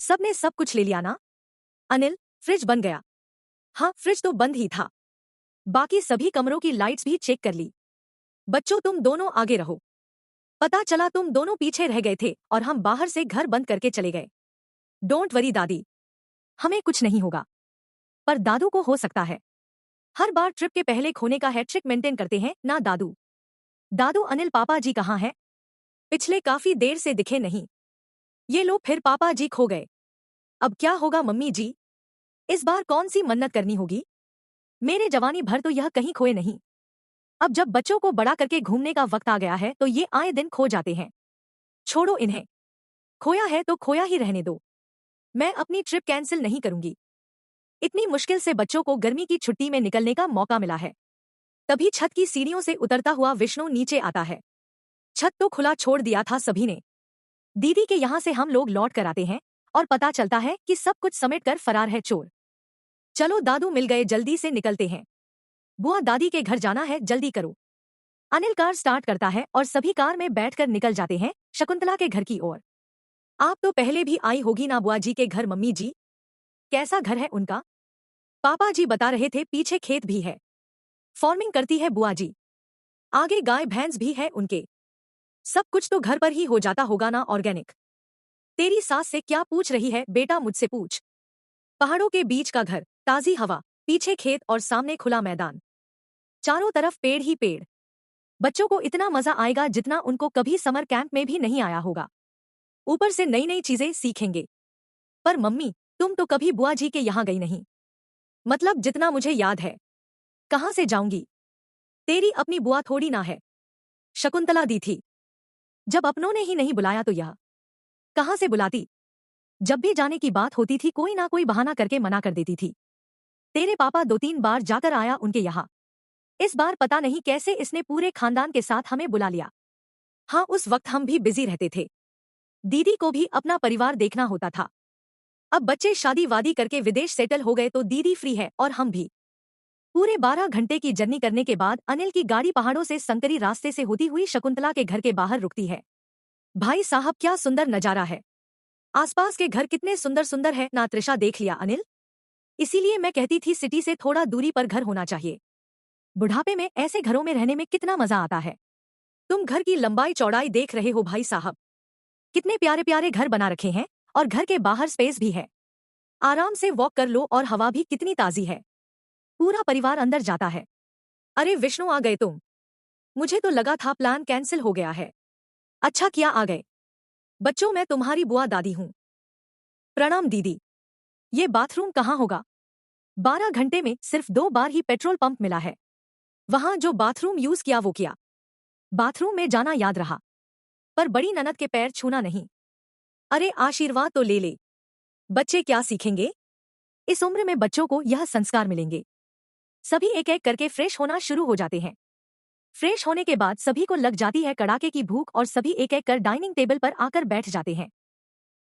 सबने सब कुछ ले लिया ना? अनिल, फ्रिज बंद गया। हाँ, फ्रिज तो बंद ही था। बाकी सभी कमरों की लाइट्स भी चेक कर ली। बच्चों, तुम दोनों आगे रहो। पता चला तुम दोनों पीछे रह गए थे और हम बाहर से घर बंद करके चले गए। डोंट वरी दादी, हमें कुछ नहीं होगा। पर दादू को हो सकता है। हर बार ट्रिप के पहले खोने का हैट्रिक मेंटेन करते हैं ना दादू। दादू, अनिल पापा जी कहाँ हैं? पिछले काफी देर से दिखे नहीं। ये लो, फिर पापा जी खो गए। अब क्या होगा मम्मी जी? इस बार कौन सी मन्नत करनी होगी? मेरे जवानी भर तो यह कहीं खोए नहीं। अब जब बच्चों को बड़ा करके घूमने का वक्त आ गया है तो ये आए दिन खो जाते हैं। छोड़ो इन्हें। खोया है तो खोया ही रहने दो। मैं अपनी ट्रिप कैंसिल नहीं करूंगी। इतनी मुश्किल से बच्चों को गर्मी की छुट्टी में निकलने का मौका मिला है। तभी छत की सीढ़ियों से उतरता हुआ विष्णु नीचे आता है। छत तो खुला छोड़ दिया था सभी ने। दीदी के यहाँ से हम लोग लौट कर आते हैं और पता चलता है कि सब कुछ समेट कर फरार है चोर। चलो दादू मिल गए, जल्दी से निकलते हैं। बुआ, दादी के घर जाना है, जल्दी करो। अनिल कार स्टार्ट करता है और सभी कार में बैठकर निकल जाते हैं शकुंतला के घर की ओर। आप तो पहले भी आई होगी ना बुआ जी के घर मम्मी जी? कैसा घर है उनका? पापा जी बता रहे थे पीछे खेत भी है। फार्मिंग करती है बुआ जी। आगे गाय भैंस भी है उनके। सब कुछ तो घर पर ही हो जाता होगा ना, ऑर्गेनिक। तेरी सास से क्या पूछ रही है बेटा, मुझसे पूछ। पहाड़ों के बीच का घर, ताजी हवा, पीछे खेत और सामने खुला मैदान। चारों तरफ पेड़ ही पेड़। बच्चों को इतना मजा आएगा जितना उनको कभी समर कैंप में भी नहीं आया होगा। ऊपर से नई नई चीजें सीखेंगे। पर मम्मी, तुम तो कभी बुआ जी के यहाँ गई नहीं। मतलब जितना मुझे याद है। कहाँ से जाऊंगी? तेरी अपनी बुआ थोड़ी ना है। शकुंतला दी थी। जब अपनों ने ही नहीं बुलाया तो यह कहाँ से बुलाती? जब भी जाने की बात होती थी कोई ना कोई बहाना करके मना कर देती थी। तेरे पापा 2-3 बार जाकर आया उनके यहाँ। इस बार पता नहीं कैसे इसने पूरे खानदान के साथ हमें बुला लिया। हाँ, उस वक्त हम भी बिजी रहते थे। दीदी को भी अपना परिवार देखना होता था। अब बच्चे शादी वादी करके विदेश सेटल हो गए तो दीदी फ्री है और हम भी। पूरे 12 घंटे की जर्नी करने के बाद अनिल की गाड़ी पहाड़ों से संकरी रास्ते से होती हुई शकुंतला के घर के बाहर रुकती है। भाई साहब, क्या सुंदर नजारा है। आसपास के घर कितने सुंदर सुंदर है ना? त्रिशा, देख लिया अनिल? इसीलिए मैं कहती थी सिटी से थोड़ा दूरी पर घर होना चाहिए। बुढ़ापे में ऐसे घरों में रहने में कितना मजा आता है। तुम घर की लंबाई चौड़ाई देख रहे हो भाई साहब? कितने प्यारे प्यारे घर बना रखे हैं और घर के बाहर स्पेस भी है। आराम से वॉक कर लो और हवा भी कितनी ताजी है। पूरा परिवार अंदर जाता है। अरे विष्णु, आ गए तुम? मुझे तो लगा था प्लान कैंसिल हो गया है। अच्छा किया आ गए। बच्चों, मैं तुम्हारी बुआ दादी हूँ। प्रणाम दीदी। ये बाथरूम कहाँ होगा? 12 घंटे में सिर्फ 2 बार ही पेट्रोल पंप मिला है। वहां जो बाथरूम यूज किया वो किया। बाथरूम में जाना याद रहा, पर बड़ी ननद के पैर छूना नहीं। अरे आशीर्वाद तो ले ले। बच्चे क्या सीखेंगे? इस उम्र में बच्चों को यह संस्कार मिलेंगे। सभी एक एक करके फ्रेश होना शुरू हो जाते हैं। फ्रेश होने के बाद सभी को लग जाती है कड़ाके की भूख और सभी एक एक कर डाइनिंग टेबल पर आकर बैठ जाते हैं।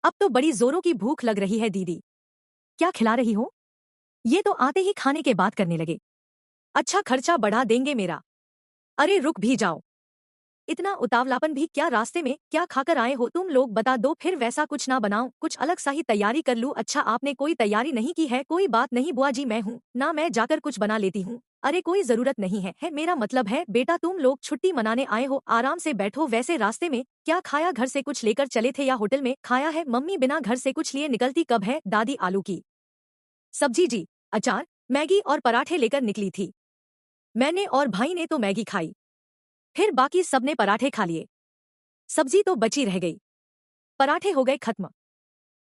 अब तो बड़ी जोरों की भूख लग रही है दीदी। क्या खिला रही हो? ये तो आते ही खाने के बाद करने लगे। अच्छा, खर्चा बढ़ा देंगे मेरा। अरे रुक भी जाओ। इतना उतावलापन भी क्या? रास्ते में क्या खाकर आए हो तुम लोग? बता दो, फिर वैसा कुछ ना बनाऊं, कुछ अलग सा ही तैयारी कर लूं। अच्छा, आपने कोई तैयारी नहीं की है? कोई बात नहीं बुआ जी, मैं हूं ना, मैं जाकर कुछ बना लेती हूं। अरे कोई जरूरत नहीं है मेरा मतलब है बेटा, तुम लोग छुट्टी मनाने आए हो, आराम से बैठो। वैसे रास्ते में क्या खाया? घर से कुछ लेकर चले थे या होटल में खाया है? मम्मी बिना घर से कुछ लिए निकलती कब है? दादी आलू की सब्जी जी, अचार, मैगी और पराठे लेकर निकली थी। मैंने और भाई ने तो मैगी खाई, फिर बाकी सबने पराठे खा लिए। सब्जी तो बची रह गई, पराठे हो गए खत्म।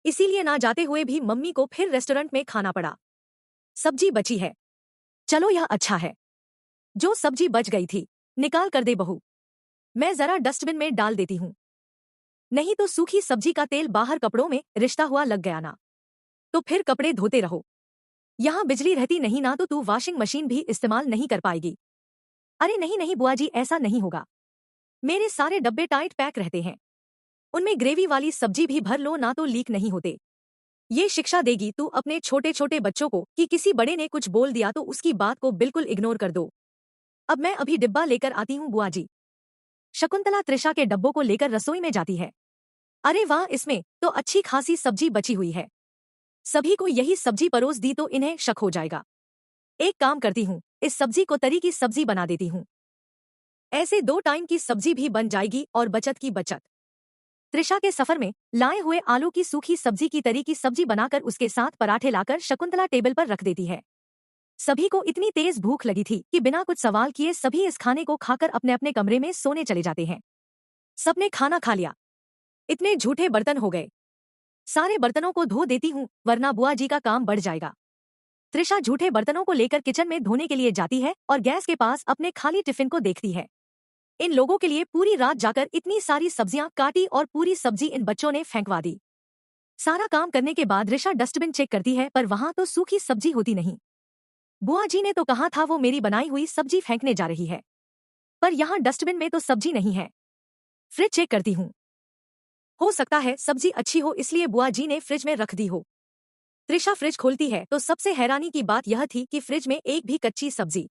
इसीलिए ना जाते हुए भी मम्मी को फिर रेस्टोरेंट में खाना पड़ा। सब्जी बची है, चलो यह अच्छा है। जो सब्जी बच गई थी निकाल कर दे बहू, मैं जरा डस्टबिन में डाल देती हूँ। नहीं तो सूखी सब्जी का तेल बाहर कपड़ों में रिश्ता हुआ लग गया ना, तो फिर कपड़े धोते रहो। यहाँ बिजली रहती नहीं ना तो तू वॉशिंग मशीन भी इस्तेमाल नहीं कर पाएगी। अरे नहीं नहीं बुआ जी, ऐसा नहीं होगा। मेरे सारे डब्बे टाइट पैक रहते हैं, उनमें ग्रेवी वाली सब्जी भी भर लो ना तो लीक नहीं होते। ये शिक्षा देगी तू अपने छोटे छोटे बच्चों को कि किसी बड़े ने कुछ बोल दिया तो उसकी बात को बिल्कुल इग्नोर कर दो। अब मैं अभी डिब्बा लेकर आती हूँ बुआ जी। शकुंतला त्रिशा के डब्बों को लेकर रसोई में जाती है। अरे वाह, इसमें तो अच्छी खासी सब्जी बची हुई है। सभी को यही सब्जी परोस दी तो इन्हें शक हो जाएगा। एक काम करती हूँ, इस सब्जी को तरी की सब्जी बना देती हूँ। ऐसे 2 टाइम की सब्जी भी बन जाएगी और बचत की बचत। त्रिशा के सफर में लाए हुए आलू की सूखी सब्जी की तरी की सब्जी बनाकर उसके साथ पराठे लाकर शकुंतला टेबल पर रख देती है। सभी को इतनी तेज भूख लगी थी कि बिना कुछ सवाल किए सभी इस खाने को खाकर अपने अपने कमरे में सोने चले जाते हैं। सबने खाना खा लिया। इतने झूठे बर्तन हो गए। सारे बर्तनों को धो देती हूँ वरना बुआ जी का काम बढ़ जाएगा। त्रिशा झूठे बर्तनों को लेकर किचन में धोने के लिए जाती है और गैस के पास अपने खाली टिफिन को देखती है। इन लोगों के लिए पूरी रात जाकर इतनी सारी सब्जियां काटी और पूरी सब्जी इन बच्चों ने फेंकवा दी। सारा काम करने के बाद ऋषा डस्टबिन चेक करती है पर वहां तो सूखी सब्जी होती नहीं। बुआ जी ने तो कहा था वो मेरी बनाई हुई सब्जी फेंकने जा रही है, पर यहाँ डस्टबिन में तो सब्जी नहीं है। फ्रिज चेक करती हूँ। हो सकता है सब्जी अच्छी हो इसलिए बुआ जी ने फ्रिज में रख दी हो। त्रिशा फ्रिज खोलती है तो सबसे हैरानी की बात यह थी कि फ्रिज में एक भी कच्ची सब्जी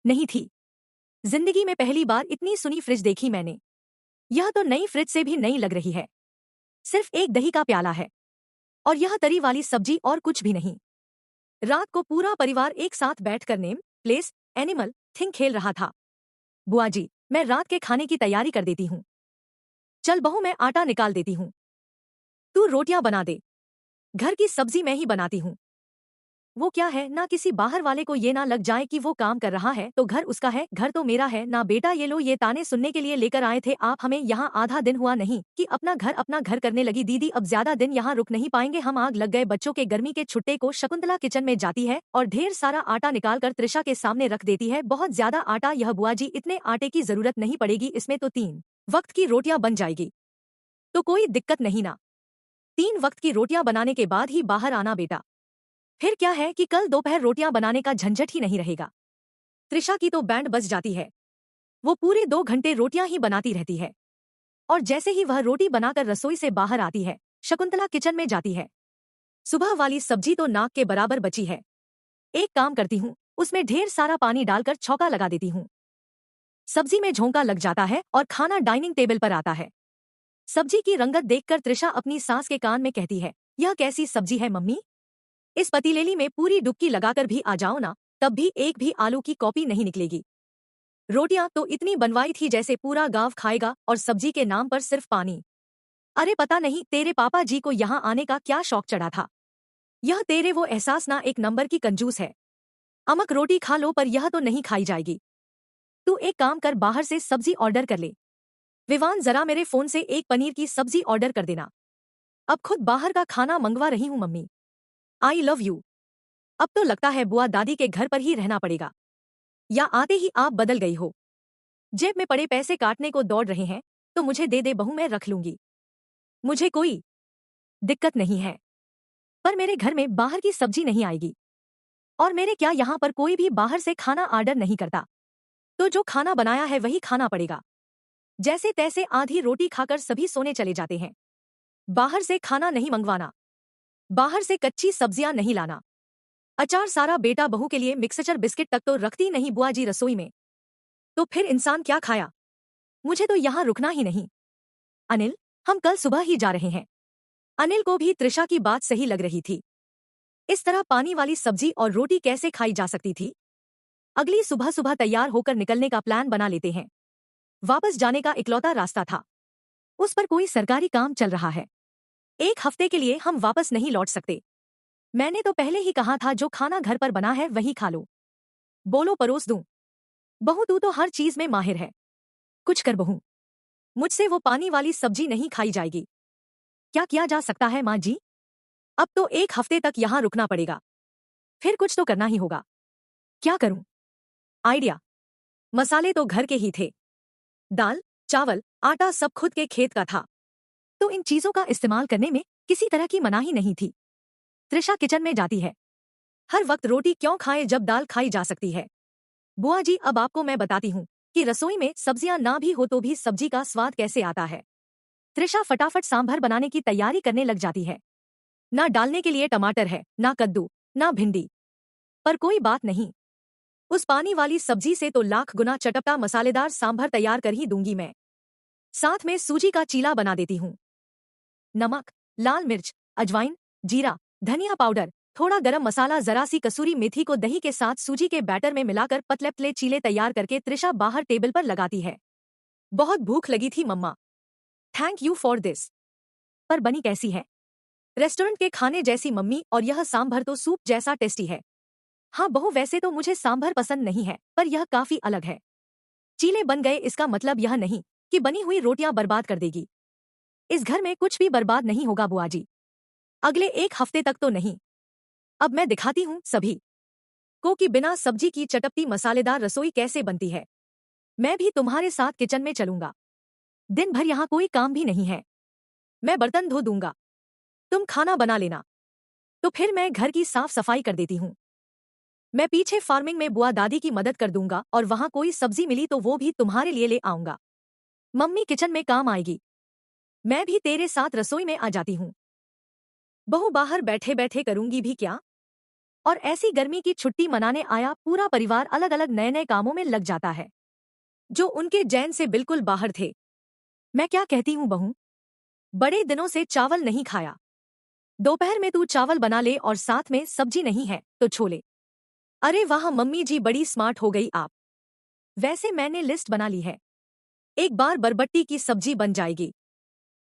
नहीं थी। जिंदगी में पहली बार इतनी सुनी फ्रिज देखी मैंने। यह तो नई फ्रिज से भी नई लग रही है। सिर्फ एक दही का प्याला है और यह तरी वाली सब्जी और कुछ भी नहीं। रात को पूरा परिवार एक साथ बैठकर नेम प्लेस एनिमल थिंग खेल रहा था। बुआ जी, मैं रात के खाने की तैयारी कर देती हूँ। चल बहू, मैं आटा निकाल देती हूँ। तू रोटियां बना दे। घर की सब्जी मैं ही बनाती हूँ। वो क्या है ना, किसी बाहर वाले को ये ना लग जाए कि वो काम कर रहा है तो घर उसका है, घर तो मेरा है ना। बेटा ये लो, ये ताने सुनने के लिए लेकर आए थे आप हमें यहाँ। आधा दिन हुआ नहीं कि अपना घर करने लगी दीदी। अब ज्यादा दिन यहाँ रुक नहीं पाएंगे हम। आग लग गए बच्चों के गर्मी के छुट्टे को। शकुंतला किचन में जाती है और ढेर सारा आटा निकालकर त्रिशा के सामने रख देती है। बहुत ज्यादा आटा। यह बुआ जी, इतने आटे की जरूरत नहीं पड़ेगी, इसमें तो 3 वक्त की रोटियां बन जाएगी, तो कोई दिक्कत नहीं ना। 3 वक्त की रोटियां बनाने के बाद ही बाहर आना बेटा। फिर क्या है कि कल दोपहर रोटियां बनाने का झंझट ही नहीं रहेगा। त्रिशा की तो बैंड बज जाती है। वो पूरे 2 घंटे रोटियां ही बनाती रहती है और जैसे ही वह रोटी बनाकर रसोई से बाहर आती है, शकुंतला किचन में जाती है। सुबह वाली सब्जी तो नाक के बराबर बची है। एक काम करती हूँ, उसमें ढेर सारा पानी डालकर छौंका लगा देती हूँ। सब्जी में झोंका लग जाता है और खाना डाइनिंग टेबल पर आता है। सब्जी की रंगत देखकर त्रिशा अपनी सास के कान में कहती है, यह कैसी सब्जी है मम्मी? इस पतीलेली में पूरी डुबकी लगाकर भी आ जाओ ना, तब भी एक भी आलू की कॉपी नहीं निकलेगी। रोटियां तो इतनी बनवाई थी जैसे पूरा गांव खाएगा और सब्जी के नाम पर सिर्फ पानी। अरे पता नहीं तेरे पापा जी को यहाँ आने का क्या शौक चढ़ा था। यह तेरे वो एहसास ना, एक नंबर की कंजूस है। अमक रोटी खा लो पर यह तो नहीं खाई जाएगी। तू एक काम कर, बाहर से सब्जी ऑर्डर कर ले। विवान, जरा मेरे फोन से एक पनीर की सब्जी ऑर्डर कर देना। अब खुद बाहर का खाना मंगवा रही हूँ मम्मी। I love you. अब तो लगता है बुआ दादी के घर पर ही रहना पड़ेगा, या आते ही आप बदल गई हो। जेब में पड़े पैसे काटने को दौड़ रहे हैं तो मुझे दे दे बहू, मैं रख लूंगी। मुझे कोई दिक्कत नहीं है, पर मेरे घर में बाहर की सब्जी नहीं आएगी। और मेरे क्या यहाँ पर कोई भी बाहर से खाना ऑर्डर नहीं करता, तो जो खाना बनाया है वही खाना पड़ेगा। जैसे तैसे आधी रोटी खाकर सभी सोने चले जाते हैं। बाहर से खाना नहीं मंगवाना, बाहर से कच्ची सब्जियां नहीं लाना। अचार सारा बेटा बहू के लिए, मिक्सचर बिस्किट तक तो रखती नहीं बुआ जी रसोई में। तो फिर इंसान क्या खाया? मुझे तो यहाँ रुकना ही नहीं। अनिल, हम कल सुबह ही जा रहे हैं। अनिल को भी त्रिशा की बात सही लग रही थी। इस तरह पानी वाली सब्जी और रोटी कैसे खाई जा सकती थी? अगली सुबह सुबह तैयार होकर निकलने का प्लान बना लेते हैं। वापस जाने का इकलौता रास्ता था। उस पर कोई सरकारी काम चल रहा है। 1 हफ्ते के लिए हम वापस नहीं लौट सकते। मैंने तो पहले ही कहा था जो खाना घर पर बना है वही खा लो। बोलो परोस दूं। बहू तू तो हर चीज में माहिर है। कुछ कर बहू, मुझसे वो पानी वाली सब्जी नहीं खाई जाएगी। क्या किया जा सकता है माँ जी? अब तो 1 हफ्ते तक यहाँ रुकना पड़ेगा। फिर कुछ तो करना ही होगा। क्या करूं? आइडिया। मसाले तो घर के ही थे। दाल, चावल, आटा सब खुद के खेत का था, तो इन चीजों का इस्तेमाल करने में किसी तरह की मनाही नहीं थी। त्रिशा किचन में जाती है। हर वक्त रोटी क्यों खाए जब दाल खाई जा सकती है? बुआ जी, अब आपको मैं बताती हूँ कि रसोई में सब्जियां ना भी हो तो भी सब्जी का स्वाद कैसे आता है। त्रिशा फटाफट सांभर बनाने की तैयारी करने लग जाती है। ना डालने के लिए टमाटर है, ना कद्दू, ना भिंडी, पर कोई बात नहीं। उस पानी वाली सब्जी से तो लाख गुना चटपटा मसालेदार सांभर तैयार कर ही दूंगी मैं। साथ में सूजी का चीला बना देती हूँ। नमक, लाल मिर्च, अजवाइन, जीरा, धनिया पाउडर, थोड़ा गरम मसाला, जरा सी कसूरी मेथी को दही के साथ सूजी के बैटर में मिलाकर पतले पतले चीले तैयार करके त्रिशा बाहर टेबल पर लगाती है। बहुत भूख लगी थी मम्मा। Thank you for this. पर बनी कैसी है? रेस्टोरेंट के खाने जैसी मम्मी, और यह सांभर तो सूप जैसा टेस्टी है। हाँ बहू, वैसे तो मुझे सांभर पसंद नहीं है, पर यह काफी अलग है। चीले बन गए इसका मतलब यह नहीं कि बनी हुई रोटियां बर्बाद कर देगी। इस घर में कुछ भी बर्बाद नहीं होगा बुआ जी, अगले 1 हफ्ते तक तो नहीं। अब मैं दिखाती हूँ सभी को कि बिना सब्जी की चटपटी मसालेदार रसोई कैसे बनती है। मैं भी तुम्हारे साथ किचन में चलूंगा। दिन भर यहाँ कोई काम भी नहीं है। मैं बर्तन धो दूंगा, तुम खाना बना लेना। तो फिर मैं घर की साफ सफाई कर देती हूँ। मैं पीछे फार्मिंग में बुआ दादी की मदद कर दूंगा, और वहां कोई सब्जी मिली तो वो भी तुम्हारे लिए ले आऊंगा। मम्मी किचन में काम आएगी, मैं भी तेरे साथ रसोई में आ जाती हूँ। बहू बाहर बैठे बैठे करूंगी भी क्या? और ऐसी गर्मी की छुट्टी मनाने आया पूरा परिवार अलग अलग नए नए कामों में लग जाता है, जो उनके जैन से बिल्कुल बाहर थे। मैं क्या कहती हूँ बहू, बड़े दिनों से चावल नहीं खाया। दोपहर में तू चावल बना ले, और साथ में सब्जी नहीं है तो छोले। अरे वाह मम्मी जी, बड़ी स्मार्ट हो गई आप। वैसे मैंने लिस्ट बना ली है। एक बार बरबट्टी की सब्जी बन जाएगी,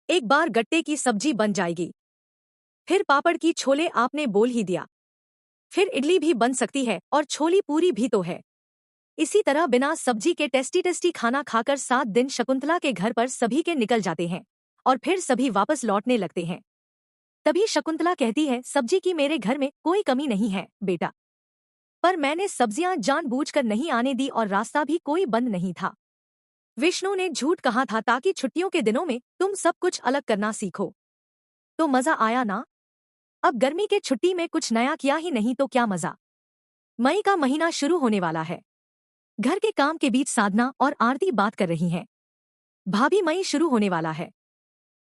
एक बार गट्टे की सब्जी बन जाएगी, फिर पापड़ की छोले आपने बोल ही दिया, फिर इडली भी बन सकती है, और छोली पूरी भी तो है। इसी तरह बिना सब्जी के टेस्टी टेस्टी खाना खाकर 7 दिन शकुंतला के घर पर सभी के निकल जाते हैं, और फिर सभी वापस लौटने लगते हैं। तभी शकुंतला कहती है, सब्जी की मेरे घर में कोई कमी नहीं है बेटा, पर मैंने सब्जियां जानबूझकर नहीं आने दी, और रास्ता भी कोई बंद नहीं था। विष्णु ने झूठ कहा था ताकि छुट्टियों के दिनों में तुम सब कुछ अलग करना सीखो। तो मजा आया ना? अब गर्मी के छुट्टी में कुछ नया किया ही नहीं तो क्या मजा। मई का महीना शुरू होने वाला है। घर के काम के बीच साधना और आरती बात कर रही हैं। भाभी, मई शुरू होने वाला है,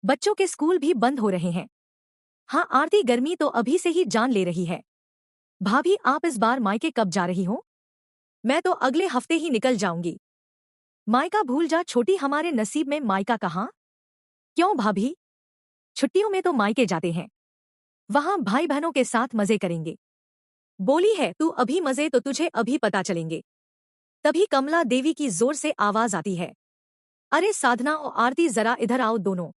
बच्चों के स्कूल भी बंद हो रहे हैं। हाँ आरती, गर्मी तो अभी से ही जान ले रही है। भाभी, आप इस बार मायके कब जा रही हो? मैं तो अगले हफ्ते ही निकल जाऊंगी। मायका भूल जा छोटी, हमारे नसीब में मायका कहाँ। क्यों भाभी, छुट्टियों में तो मायके जाते हैं, वहां भाई बहनों के साथ मजे करेंगे। बोली है तू अभी मजे तो तुझे अभी पता चलेंगे। तभी कमला देवी की जोर से आवाज आती है, अरे साधना और आरती जरा इधर आओ दोनों।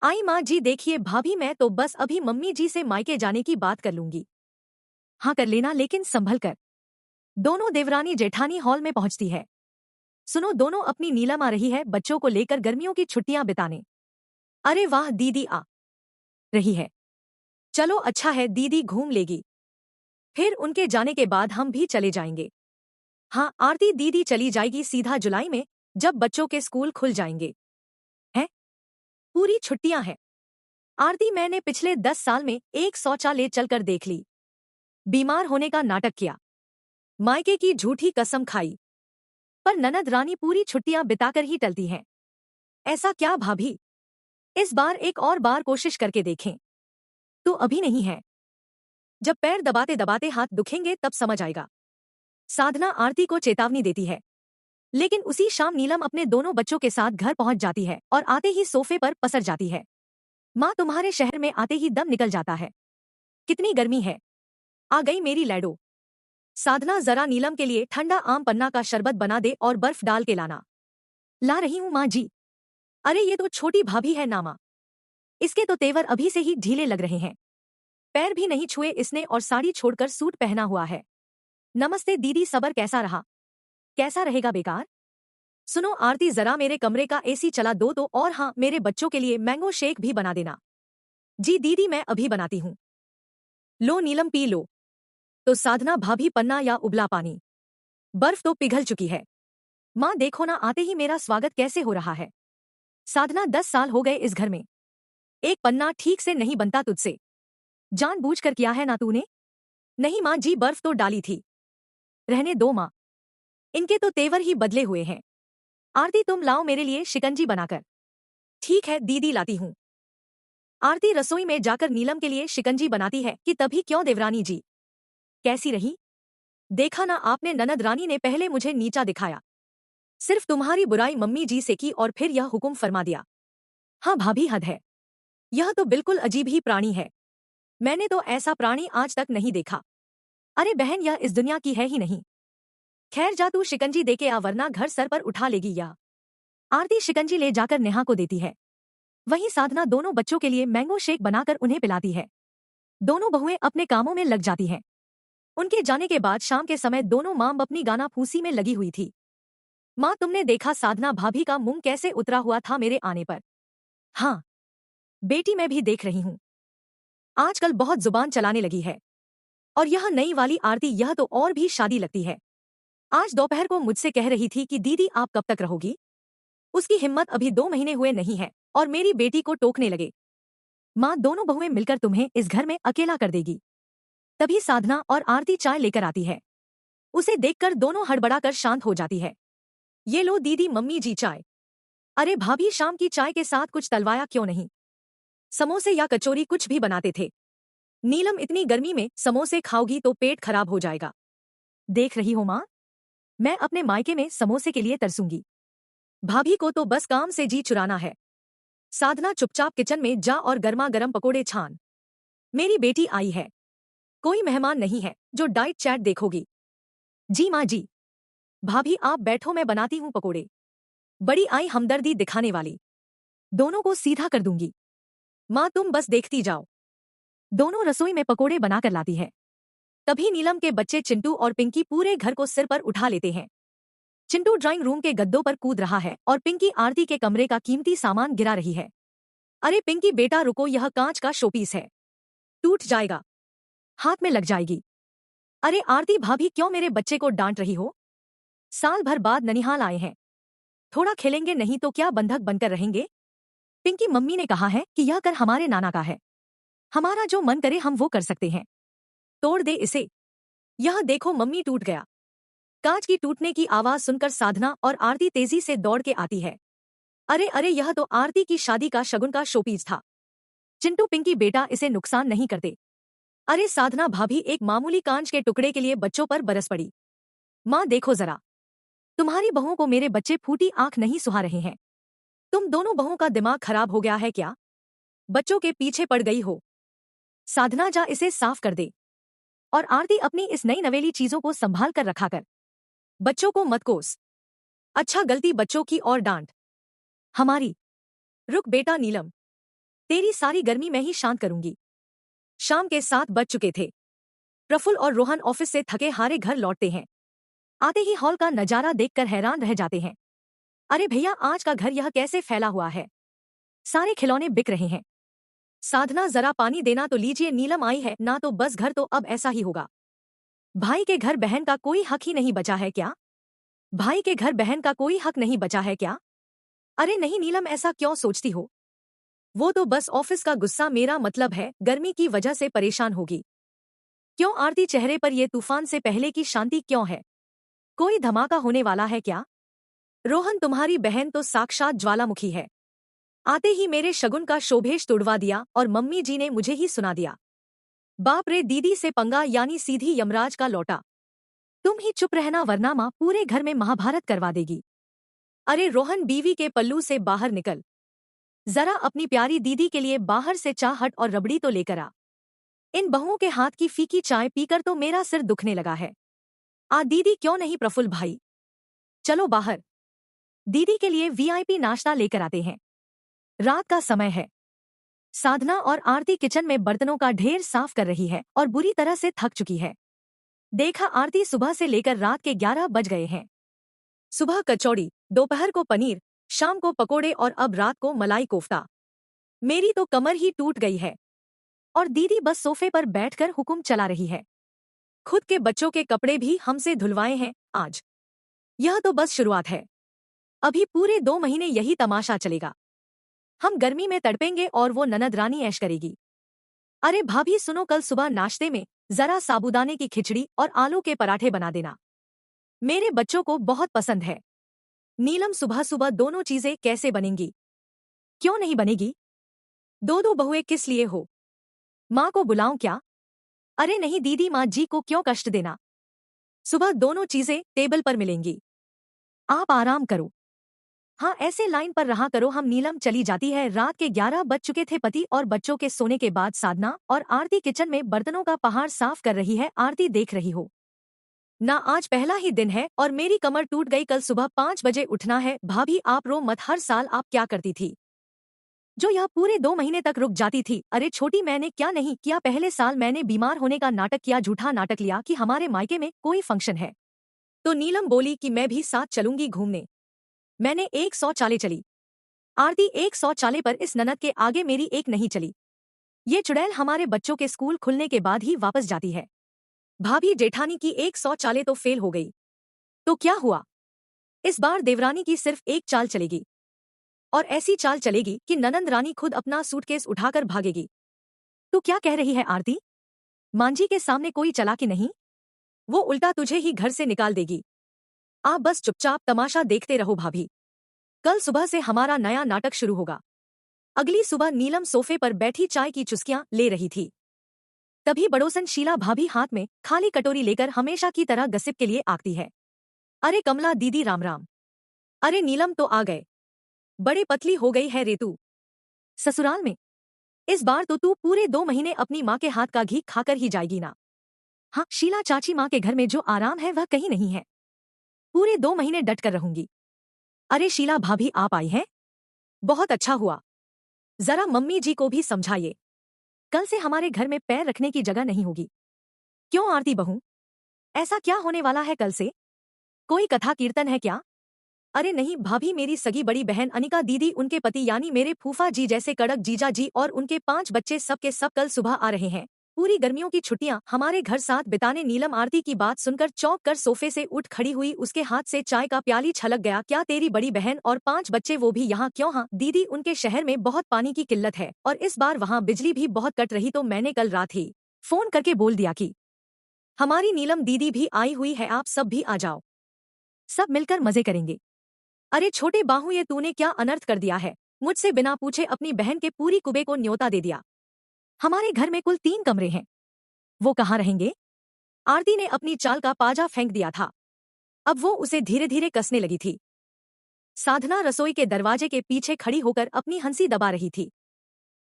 आई माँ जी, देखिए भाभी, मैं तो बस अभी मम्मी जी से मायके जाने की बात कर लूंगी। हाँ कर लेना, लेकिन संभल कर। दोनों देवरानी जेठानी हॉल में पहुंचती है। सुनो दोनों, अपनी नीलम आ रही है बच्चों को लेकर गर्मियों की छुट्टियां बिताने। अरे वाह दीदी आ रही है, चलो अच्छा है, दीदी घूम लेगी, फिर उनके जाने के बाद हम भी चले जाएंगे। हाँ आरती, दीदी चली जाएगी सीधा जुलाई में, जब बच्चों के स्कूल खुल जाएंगे। हैं? पूरी छुट्टियां हैं। आरती, मैंने पिछले 10 साल में एक शौचालय चलकर देख ली। बीमार होने का नाटक किया, मायके की झूठी कसम खाई, पर ननद रानी पूरी छुट्टियां बिताकर ही टलती हैं। ऐसा क्या भाभी, इस बार एक और बार कोशिश करके देखें। तो अभी नहीं है, जब पैर दबाते दबाते हाथ दुखेंगे तब समझ आएगा। साधना आरती को चेतावनी देती है, लेकिन उसी शाम नीलम अपने दोनों बच्चों के साथ घर पहुंच जाती है, और आते ही सोफे पर पसर जाती है। माँ, तुम्हारे शहर में आते ही दम निकल जाता है, कितनी गर्मी है। आ गई मेरी लैडो। साधना, जरा नीलम के लिए ठंडा आम पन्ना का शरबत बना दे और बर्फ डाल के लाना। ला रही हूँ माँ जी। अरे ये तो छोटी भाभी है ना माँ, इसके तो तेवर अभी से ही ढीले लग रहे हैं। पैर भी नहीं छुए इसने, और साड़ी छोड़कर सूट पहना हुआ है। नमस्ते दीदी, सबर कैसा रहा? कैसा रहेगा बेकार। सुनो आरती, जरा मेरे कमरे का एसी चला दो तो, और हाँ मेरे बच्चों के लिए मैंगो शेक भी बना देना। जी दीदी, मैं अभी बनाती हूँ। लो नीलम पी लो। तो साधना भाभी, पन्ना या उबला पानी? बर्फ तो पिघल चुकी है। माँ देखो ना, आते ही मेरा स्वागत कैसे हो रहा है। साधना, 10 साल हो गए इस घर में, एक पन्ना ठीक से नहीं बनता तुझसे। जानबूझकर किया है ना तूने? नहीं माँ जी, बर्फ तो डाली थी। रहने दो माँ, इनके तो तेवर ही बदले हुए हैं। आरती, तुम लाओ मेरे लिए शिकंजी बनाकर। ठीक है दीदी, लाती हूँ। आरती रसोई में जाकर नीलम के लिए शिकंजी बनाती है कि तभी क्यों देवरानी जी, कैसी रही? देखा ना आपने, ननद रानी ने पहले मुझे नीचा दिखाया, सिर्फ तुम्हारी बुराई मम्मी जी से की, और फिर यह हुक्म फरमा दिया। हाँ भाभी, हद है। यह तो बिल्कुल अजीब ही प्राणी है। मैंने तो ऐसा प्राणी आज तक नहीं देखा। अरे बहन, यह इस दुनिया की है ही नहीं। खैर जा, तू शिकंजी देके आ वरना घर सर पर उठा लेगी। या आरती शिकंजी ले जाकर नेहा को देती है। वहीं साधना दोनों बच्चों के लिए मैंगो शेक बनाकर उन्हें पिलाती है। दोनों बहुएं अपने कामों में लग जाती हैं। उनके जाने के बाद शाम के समय दोनों मां अपनी गाना फूसी में लगी हुई थी। माँ, तुमने देखा साधना भाभी का मुंह कैसे उतरा हुआ था मेरे आने पर? हाँ बेटी, मैं भी देख रही हूँ। आजकल बहुत जुबान चलाने लगी है। और यह नई वाली आरती, यह तो और भी शादी लगती है। आज दोपहर को मुझसे कह रही थी कि दीदी आप कब तक रहोगी? उसकी हिम्मत अभी 2 महीने हुए नहीं है और मेरी बेटी को टोकने लगे। माँ, दोनों बहुएं मिलकर तुम्हें इस घर में अकेला कर देगी। तभी साधना और आरती चाय लेकर आती है। उसे देखकर दोनों हड़बड़ाकर शांत हो जाती है। ये लो दीदी, मम्मी जी चाय। अरे भाभी, शाम की चाय के साथ कुछ तलवाया क्यों नहीं? समोसे या कचौरी कुछ भी बनाते थे। नीलम, इतनी गर्मी में समोसे खाओगी तो पेट खराब हो जाएगा। देख रही हो माँ, मैं अपने मायके में समोसे के लिए तरसूंगी। भाभी को तो बस काम से जी चुराना है। साधना, चुपचाप किचन में जा और गर्मा गर्म पकोड़े छान। मेरी बेटी आई है, कोई मेहमान नहीं है जो डाइट चैट देखोगी। जी माँ जी। भाभी आप बैठो, मैं बनाती हूँ पकोड़े। बड़ी आई हमदर्दी दिखाने वाली, दोनों को सीधा कर दूंगी। माँ तुम बस देखती जाओ। दोनों रसोई में पकोड़े बनाकर लाती है। तभी नीलम के बच्चे चिंटू और पिंकी पूरे घर को सिर पर उठा लेते हैं। चिंटू ड्राइंग रूम के गद्दों पर कूद रहा है और पिंकी आरती के कमरे का कीमती सामान गिरा रही है। अरे पिंकी बेटा रुको, यह कांच का शोपीस है, टूट जाएगा, हाथ में लग जाएगी। अरे आरती भाभी, क्यों मेरे बच्चे को डांट रही हो? साल भर बाद ननिहाल आए हैं, थोड़ा खेलेंगे नहीं तो क्या बंधक बनकर रहेंगे? पिंकी, मम्मी ने कहा है कि यह कर हमारे नाना का है, हमारा जो मन करे हम वो कर सकते हैं। तोड़ दे इसे। यह देखो मम्मी, टूट गया। कांच की टूटने की आवाज सुनकर साधना और आरती तेजी से दौड़ के आती है। अरे अरे, यह तो आरती की शादी का शगुन का शोपीस था। चिंटू, पिंकी बेटा इसे नुकसान नहीं करते। अरे साधना भाभी एक मामूली कांच के टुकड़े के लिए बच्चों पर बरस पड़ी। माँ देखो जरा, तुम्हारी बहुओं को मेरे बच्चे फूटी आंख नहीं सुहा रहे हैं। तुम दोनों बहुओं का दिमाग खराब हो गया है क्या? बच्चों के पीछे पड़ गई हो। साधना जा इसे साफ कर दे। और आरती अपनी इस नई नवेली चीजों को संभाल कर रखा कर। बच्चों को मत कोस। अच्छा, गलती बच्चों की और डांट हमारी। रुक बेटा नीलम, तेरी सारी गर्मी मैं ही शांत करूंगी। शाम के 7 बज चुके थे। प्रफुल्ल और रोहन ऑफिस से थके हारे घर लौटते हैं। आते ही हॉल का नजारा देखकर हैरान रह जाते हैं। अरे भैया, आज का घर यह कैसे फैला हुआ है? सारे खिलौने बिक रहे हैं। साधना जरा पानी देना तो लीजिए, नीलम आई है ना तो बस घर तो अब ऐसा ही होगा। भाई के घर बहन का कोई हक ही नहीं बचा है क्या? भाई के घर बहन का कोई हक नहीं बचा है क्या? अरे नहीं नीलम, ऐसा क्यों सोचती हो? वो तो बस ऑफिस का गुस्सा, मेरा मतलब है गर्मी की वजह से परेशान होगी। क्यों आरती, चेहरे पर ये तूफान से पहले की शांति क्यों है? कोई धमाका होने वाला है क्या? रोहन, तुम्हारी बहन तो साक्षात ज्वालामुखी है। आते ही मेरे शगुन का शोभेश तुड़वा दिया और मम्मी जी ने मुझे ही सुना दिया। बाप रे, दीदी से पंगा यानी सीधी यमराज का लौटा। तुम ही चुप रहना वरना माँ पूरे घर में महाभारत करवा देगी। अरे रोहन, बीवी के पल्लू से बाहर निकल। जरा अपनी प्यारी दीदी के लिए बाहर से चाहट और रबड़ी तो लेकर आ। इन बहुओं के हाथ की फीकी चाय पीकर तो मेरा सिर दुखने लगा है। आ दीदी, क्यों नहीं प्रफुल्ल भाई, चलो बाहर, दीदी के लिए वीआईपी नाश्ता लेकर आते हैं। रात का समय है। साधना और आरती किचन में बर्तनों का ढेर साफ कर रही है और बुरी तरह से थक चुकी है। देखा आरती, सुबह से लेकर रात के 11 बज गए हैं। सुबह कचौड़ी, दोपहर को पनीर, शाम को पकोड़े और अब रात को मलाई कोफ्ता। मेरी तो कमर ही टूट गई है। और दीदी बस सोफे पर बैठकर हुक्म चला रही है। खुद के बच्चों के कपड़े भी हमसे धुलवाए हैं आज। यह तो बस शुरुआत है, अभी पूरे 2 महीने यही तमाशा चलेगा। हम गर्मी में तड़पेंगे और वो ननद रानी ऐश करेगी। अरे भाभी सुनो, कल सुबह नाश्ते में जरा साबूदाने की खिचड़ी और आलू के पराठे बना देना, मेरे बच्चों को बहुत पसंद है। नीलम, सुबह सुबह दोनों चीजें कैसे बनेंगी? क्यों नहीं बनेगी? 2-2 बहुएं किस लिए हो? माँ को बुलाऊं क्या? अरे नहीं दीदी, माँ जी को क्यों कष्ट देना। सुबह दोनों चीजें टेबल पर मिलेंगी, आप आराम करो। हाँ, ऐसे लाइन पर रहा करो। हम नीलम चली जाती है। रात के 11 बज चुके थे। पति और बच्चों के सोने के बाद साधना और आरती किचन में बर्तनों का पहाड़ साफ कर रही है। आरती देख रही हो ना, आज पहला ही दिन है और मेरी कमर टूट गई। कल सुबह 5 बजे उठना है। भाभी आप रो मत। हर साल आप क्या करती थी जो यह पूरे 2 महीने तक रुक जाती थी? अरे छोटी, मैंने क्या नहीं किया। पहले साल मैंने बीमार होने का नाटक किया, झूठा नाटक लिया कि हमारे मायके में कोई फंक्शन है, तो नीलम बोली कि मैं भी साथ चलूंगी घूमने। मैंने 100 चाले चली। आरती 100 चाले पर इस ननद के आगे मेरी एक नहीं चली। ये चुड़ैल हमारे बच्चों के स्कूल खुलने के बाद ही वापस जाती है। भाभी जेठानी की 100 चाले तो फेल हो गई। तो क्या हुआ? इस बार देवरानी की सिर्फ एक चाल चलेगी, और ऐसी चाल चलेगी कि ननंद रानी खुद अपना सूटकेस उठाकर भागेगी। तू क्या कह रही है आरती? मांझी के सामने कोई चालाकी नहीं, वो उल्टा तुझे ही घर से निकाल देगी। आप बस चुपचाप तमाशा देखते रहो भाभी। कल सुबह से हमारा नया नाटक शुरू होगा। अगली सुबह नीलम सोफे पर बैठी चाय की चुस्कियां ले रही थी। तभी बड़ोसन शीला भाभी हाथ में खाली कटोरी लेकर हमेशा की तरह गसिप के लिए आती है। अरे कमला दीदी, राम राम। अरे नीलम तो आ गए। बड़े पतली हो गई है रे तू। ससुराल में इस बार तो तू पूरे 2 महीने अपनी माँ के हाथ का घी खाकर ही जाएगी ना? हाँ शीला चाची, माँ के घर में जो आराम है वह कहीं नहीं है। पूरे 2 महीने डट कर रहूंगी। अरे शीला भाभी आप आई हैं? बहुत अच्छा हुआ। जरा मम्मी जी को भी समझाइए, कल से हमारे घर में पैर रखने की जगह नहीं होगी। क्यों आरती बहू, ऐसा क्या होने वाला है कल से? कोई कथा कीर्तन है क्या? अरे नहीं भाभी, मेरी सगी बड़ी बहन अनिका दीदी, उनके पति यानी मेरे फूफा जी जैसे कड़क जीजा जी और उनके 5 बच्चे सब के सब कल सुबह आ रहे हैं। पूरी गर्मियों की छुट्टियां हमारे घर साथ बिताने। नीलम आरती की बात सुनकर चौंक कर सोफे से उठ खड़ी हुई। उसके हाथ से चाय का प्याली छलक गया। क्या तेरी बड़ी बहन और 5 बच्चे वो भी यहाँ? क्यों? हाँ दीदी, उनके शहर में बहुत पानी की किल्लत है और इस बार वहाँ बिजली भी बहुत कट रही, तो मैंने कल रात ही फोन करके बोल दिया कि हमारी नीलम दीदी भी आई हुई है, आप सब भी आ जाओ, सब मिलकर मजे करेंगे। अरे छोटे बाहू, ये तूने क्या अनर्थ कर दिया है? मुझसे बिना पूछे अपनी बहन के पूरी कुबे को न्योता दे दिया। हमारे घर में कुल 3 कमरे हैं, वो कहाँ रहेंगे? आरती ने अपनी चाल का पाजा फेंक दिया था। अब वो उसे धीरे धीरे कसने लगी थी। साधना रसोई के दरवाजे के पीछे खड़ी होकर अपनी हंसी दबा रही थी।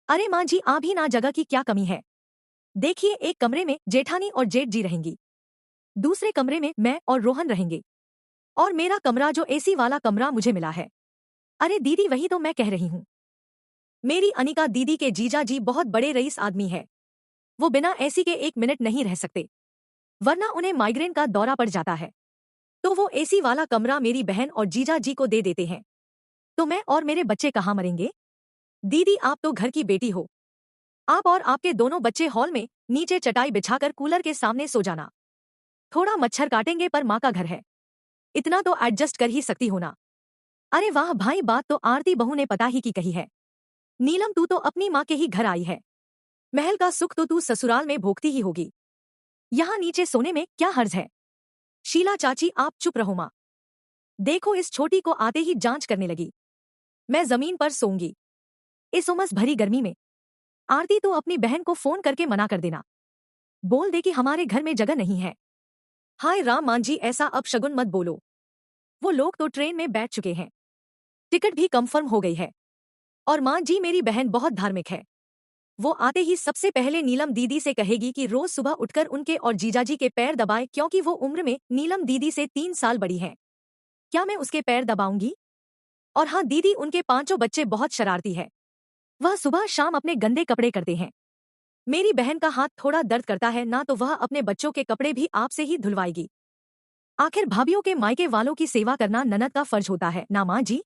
अरे माँ जी, आ भी ना, जगह की क्या कमी है? देखिए, एक कमरे में जेठानी और जेठ जी रहेंगी, दूसरे कमरे में मैं और रोहन रहेंगे, और मेरा कमरा जो एसी वाला कमरा मुझे मिला है। अरे दीदी, वही तो मैं कह रही हूँ। मेरी अनिका दीदी के जीजा जी बहुत बड़े रईस आदमी है, वो बिना एसी के 1 मिनट नहीं रह सकते, वरना उन्हें माइग्रेन का दौरा पड़ जाता है। तो वो एसी वाला कमरा मेरी बहन और जीजा जी को दे देते हैं। तो मैं और मेरे बच्चे कहाँ मरेंगे? दीदी, आप तो घर की बेटी हो, आप और आपके दोनों बच्चे हॉल में नीचे चटाई बिछाकर कूलर के सामने सो जाना। थोड़ा मच्छर काटेंगे, पर माँ का घर है, इतना तो एडजस्ट कर ही सकती हो ना। अरे वाह भाई, बात तो आरती बहू ने पता ही की कही है। नीलम, तू तो अपनी माँ के ही घर आई है, महल का सुख तो तू ससुराल में भोगती ही होगी, यहाँ नीचे सोने में क्या हर्ज है? शीला चाची, आप चुप रहो। माँ देखो, इस छोटी को आते ही जांच करने लगी। मैं जमीन पर सोऊंगी इस उमस भरी गर्मी में। आरती, तो अपनी बहन को फोन करके मना कर देना, बोल दे कि हमारे घर में जगह नहीं है। हाय राम, मां जी ऐसा अपशगुन मत बोलो, वो लोग तो ट्रेन में बैठ चुके हैं, टिकट भी कंफर्म हो गई है। और मां जी, मेरी बहन बहुत धार्मिक है, वो आते ही सबसे पहले नीलम दीदी से कहेगी कि रोज सुबह उठकर उनके और जीजाजी के पैर दबाए, क्योंकि वो उम्र में नीलम दीदी से 3 साल बड़ी है। क्या मैं उसके पैर दबाऊंगी? और हाँ दीदी, उनके 5 बच्चे बहुत शरारती है, वह सुबह शाम अपने गंदे कपड़े करते हैं। मेरी बहन का हाथ थोड़ा दर्द करता है ना, तो वह अपने बच्चों के कपड़े भी आपसे ही धुलवाएगी। आखिर भाभीियों के मायके वालों की सेवा करना ननद का फर्ज होता है ना माँ जी?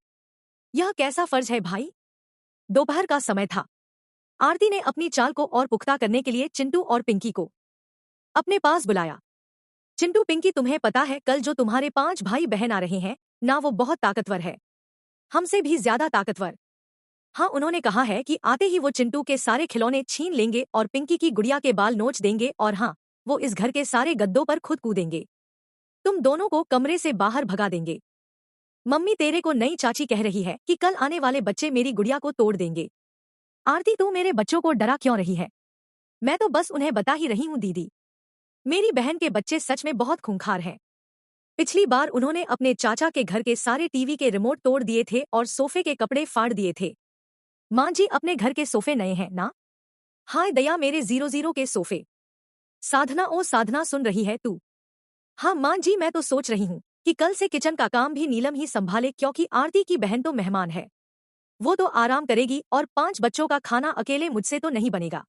यह कैसा फर्ज है भाई? दोपहर का समय था। आरती ने अपनी चाल को और पुख्ता करने के लिए चिंटू और पिंकी को अपने पास बुलाया। चिंटू, पिंकी, तुम्हें पता है कल जो तुम्हारे 5 भाई बहन आ रहे हैं ना, वो बहुत ताकतवर है, हमसे भी ज्यादा ताकतवर। हाँ, उन्होंने कहा है कि आते ही वो चिंटू के सारे खिलौने छीन लेंगे और पिंकी की गुड़िया के बाल नोच देंगे, और हाँ, वो इस घर के सारे गद्दों पर खुद कूदेंगे, तुम दोनों को कमरे से बाहर भगा देंगे। मम्मी, तेरे को नई चाची कह रही है कि कल आने वाले बच्चे मेरी गुड़िया को तोड़ देंगे। आरती, तू मेरे बच्चों को डरा क्यों रही है? मैं तो बस उन्हें बता ही रही हूँ दीदी, मेरी बहन के बच्चे सच में बहुत खूंखार हैं। पिछली बार उन्होंने अपने चाचा के घर के सारे टीवी के रिमोट तोड़ दिए थे और सोफे के कपड़े फाड़ दिए थे। माँ जी, अपने घर के सोफे नए हैं ना? हाय दया, मेरे 00 के सोफे। साधना, ओ साधना, सुन रही है तू? हाँ माँ जी, मैं तो सोच रही हूँ कि कल से किचन का काम भी नीलम ही संभाले, क्योंकि आरती की बहन तो मेहमान है। वो तो आराम करेगी और 5 बच्चों का खाना अकेले मुझसे तो नहीं बनेगा।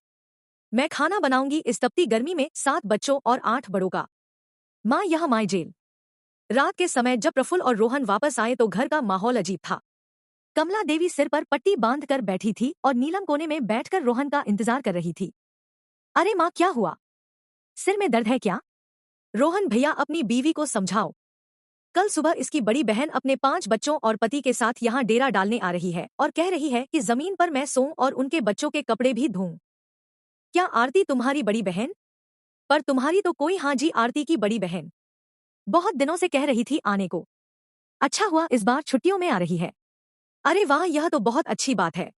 मैं खाना बनाऊंगी इस तपती गर्मी में 7 बच्चों और 8 बड़ों का। माँ, यह माई जेल। रात के समय जब प्रफुल्ल और रोहन वापस आए तो घर का माहौल अजीब था। कमला देवी सिर पर पट्टी बांधकर बैठी थी और नीलम कोने में बैठकर रोहन का इंतजार कर रही थी। अरे माँ, क्या हुआ? सिर में दर्द है क्या? रोहन भैया, अपनी बीवी को समझाओ। कल सुबह इसकी बड़ी बहन अपने 5 बच्चों और पति के साथ यहाँ डेरा डालने आ रही है और कह रही है कि जमीन पर मैं सोऊं और उनके बच्चों के कपड़े भी धोऊं। क्या आरती तुम्हारी बड़ी बहन? पर तुम्हारी तो कोई। हाँ जी, आरती की बड़ी बहन। बहुत दिनों से कह रही थी आने को। अच्छा हुआ इस बार छुट्टियों में आ रही है। अरे वाह, यह तो बहुत अच्छी बात है।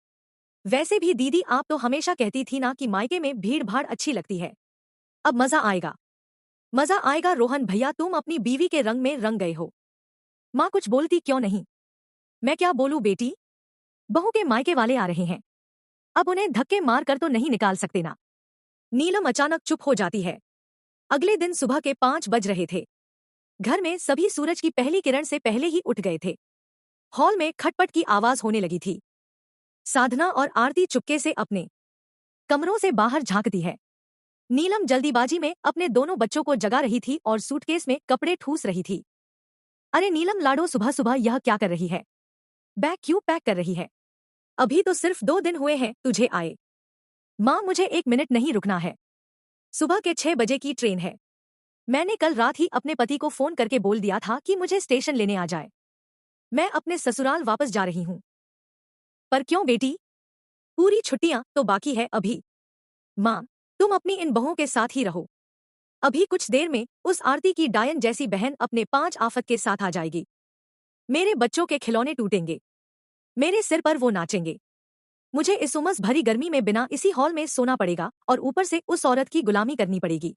वैसे भी दीदी, आप तो हमेशा कहती थी ना कि मायके में भीड़ भाड़ अच्छी लगती है। अब मजा आएगा। मजा आएगा रोहन भैया, तुम अपनी बीवी के रंग में रंग गए हो। माँ, कुछ बोलती क्यों नहीं? मैं क्या बोलूं बेटी? बहू के मायके वाले आ रहे हैं, अब उन्हें धक्के मार कर तो नहीं निकाल सकते ना। नीलम अचानक चुप हो जाती है। अगले दिन सुबह के 5 बज रहे थे। घर में सभी सूरज की पहली किरण से पहले ही उठ गए थे। हॉल में खटपट की आवाज होने लगी थी। साधना और आरती चुपके से अपने कमरों से बाहर झांकती है। नीलम जल्दीबाजी में अपने दोनों बच्चों को जगा रही थी और सूटकेस में कपड़े ठूस रही थी। अरे नीलम लाडो, सुबह सुबह यह क्या कर रही है? बैग क्यों पैक कर रही है? अभी तो सिर्फ 2 दिन हुए हैं तुझे आए। माँ, मुझे 1 मिनट नहीं रुकना है। सुबह के 6 बजे की ट्रेन है। मैंने कल रात ही अपने पति को फोन करके बोल दिया था कि मुझे स्टेशन लेने आ जाए। मैं अपने ससुराल वापस जा रही हूँ। पर क्यों बेटी? पूरी छुट्टियां तो बाकी है अभी। माँ, तुम अपनी इन बहुओं के साथ ही रहो। अभी कुछ देर में उस आरती की डायन जैसी बहन अपने 5 आफत के साथ आ जाएगी। मेरे बच्चों के खिलौने टूटेंगे, मेरे सिर पर वो नाचेंगे। मुझे इस उमस भरी गर्मी में बिना इसी हॉल में सोना पड़ेगा और ऊपर से उस औरत की गुलामी करनी पड़ेगी।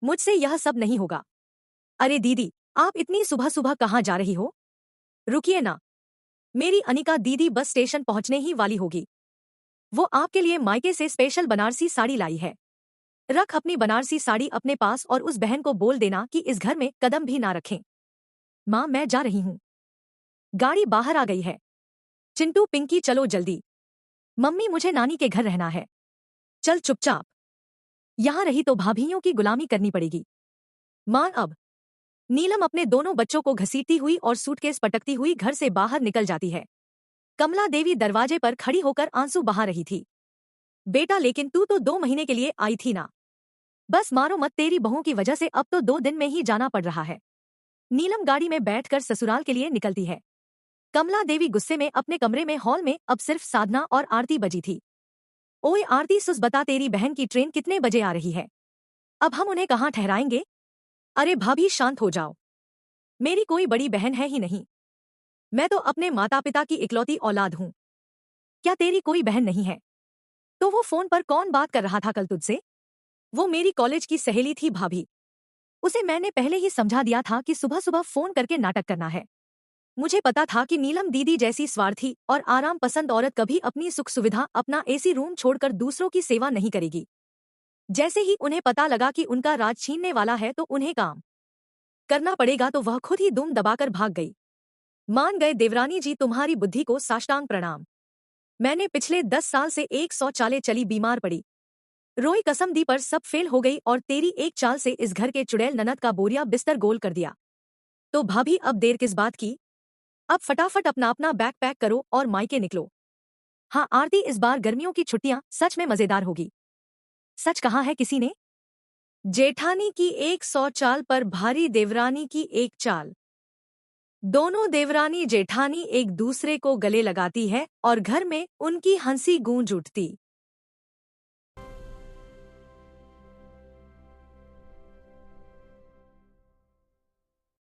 मुझसे यह सब नहीं होगा। अरे दीदी, आप इतनी सुबह सुबह कहाँ जा रही हो? रुकिए ना, मेरी अनिका दीदी बस स्टेशन पहुंचने ही वाली होगी। वो आपके लिए मायके से स्पेशल बनारसी साड़ी लाई है। रख अपनी बनारसी साड़ी अपने पास और उस बहन को बोल देना कि इस घर में कदम भी ना रखें। माँ, मैं जा रही हूँ। गाड़ी बाहर आ गई है। चिंटू, पिंकी, चलो जल्दी। मम्मी, मुझे नानी के घर रहना है। चल चुपचाप। यहाँ रही तो भाभियों की गुलामी करनी पड़ेगी। माँ, अब नीलम अपने दोनों बच्चों को घसीटती हुई और सूटकेस पटकती हुई घर से बाहर निकल जाती है। कमला देवी दरवाजे पर खड़ी होकर आंसू बहा रही थी। बेटा, लेकिन तू तो 2 महीने के लिए आई थी ना। बस मारो मत, तेरी बहू की वजह से अब तो 2 दिन में ही जाना पड़ रहा है। नीलम गाड़ी में बैठकर ससुराल के लिए निकलती है। कमला देवी गुस्से में अपने कमरे में हॉल में अब सिर्फ साधना और आरती बची थी। ओए आरती, सुस बता, तेरी बहन की ट्रेन कितने बजे आ रही है? अब हम उन्हें कहाँ ठहराएंगे? अरे भाभी, शांत हो जाओ। मेरी कोई बड़ी बहन है ही नहीं। मैं तो अपने माता पिता की इकलौती औलाद हूँ। क्या तेरी कोई बहन नहीं है? तो वो फोन पर कौन बात कर रहा था कल तुझसे? वो मेरी कॉलेज की सहेली थी भाभी। उसे मैंने पहले ही समझा दिया था कि सुबह सुबह फोन करके नाटक करना है। मुझे पता था कि नीलम दीदी जैसी स्वार्थी और आराम पसंद औरत कभी अपनी सुख सुविधा, अपना एसी रूम छोड़कर दूसरों की सेवा नहीं करेगी। जैसे ही उन्हें पता लगा कि उनका राज छीनने वाला है तो उन्हें काम करना पड़ेगा, तो वह खुद ही दुम दबाकर भाग गई। मान गए देवरानी जी, तुम्हारी बुद्धि को साष्टांग प्रणाम। मैंने पिछले 10 साल से 100 चालें चली, बीमार पड़ी, रोई, कसम दी, पर सब फेल हो गई और तेरी एक चाल से इस घर के चुड़ैल ननद का बोरिया बिस्तर गोल कर दिया। तो भाभी, अब देर किस बात की? अब फटाफट अपना अपना बैग पैक करो और मायके निकलो। हाँ आरती, इस बार गर्मियों की छुट्टियां सच में मजेदार होगी। सच कहा है किसी ने? जेठानी की 100 चाल पर भारी देवरानी की एक चाल। दोनों देवरानी जेठानी एक दूसरे को गले लगाती है और घर में उनकी हंसी गूंज उठती।